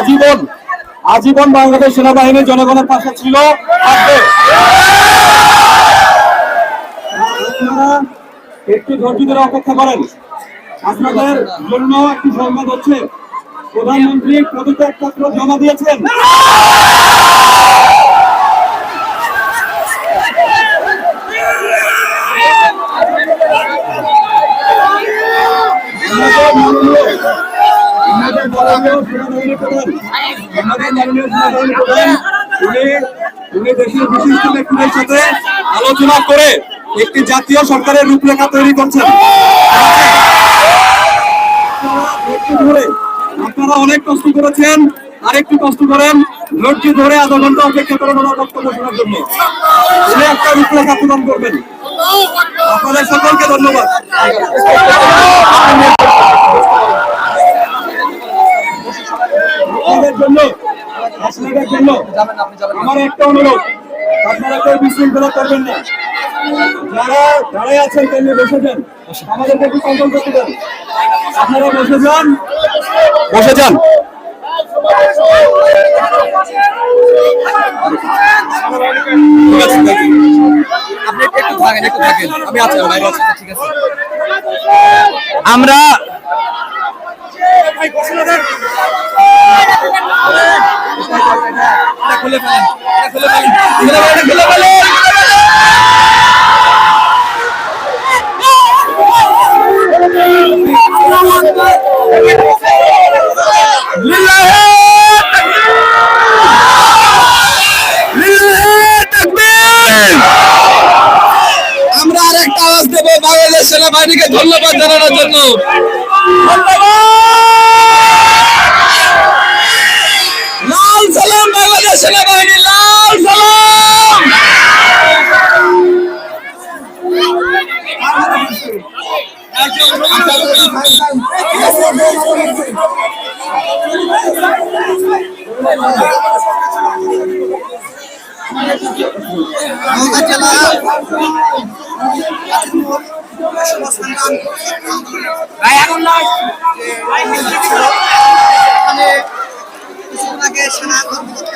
আজীবন আজীবন বাংলাদেশ সেনাবাহিনী জনগণের পাশে ছিল, থাকবে। আপনারা একটু ধৈর্য ধরে অপেক্ষা করেন। আপনাদের জন্য একটি সংবাদ হচ্ছে, প্রধানমন্ত্রী পদত্যাগপত্র জমা দিয়েছেন। দেশের বিশিষ্ট ব্যক্তিদের সাথে আলোচনা করে একটি জাতীয় সরকারের রূপরেখা তৈরি করছেন। আপনারা অনেক কষ্ট করেছেন, আরেকটু কষ্ট করেন, ধৈর্য ধরে আধা ঘন্টা অপেক্ষা করেন ওনার বক্তব্য শোনার জন্য। উনি একটা রূপরেখা প্রদান করবেন। আপনাদের সকলকে ধন্যবাদ। আপনাদের জন্য আমার একটা অনুরোধ, আপনারা কেউ বিশৃঙ্খলা করবেন না। যারা দাঁড়ায় আছেন তেমনি বসে যান, আমাদেরকে একটু কন্ট্রোল করতে দেন। আপনারা বসে যান, বসে যান। ঠিক আছে, আপনি একটু থাকেন, একটু থাকেন, আমি আছি, বাইরে আছি, ঠিক আছে। আমরা খুলে ফেলেন, খুলে ফেলেন, খুলে ফেলেন। আমরা আরেকটা আওয়াজ দেব বাংলাদেশ সেনাবাহিনীকে ধন্যবাদ জানানোর জন্য। লাল সালাম বাংলাদেশ সেনাবাহিনী, লাল সালাম। ভাই এখন নয়, কিছুক্ষণ আগে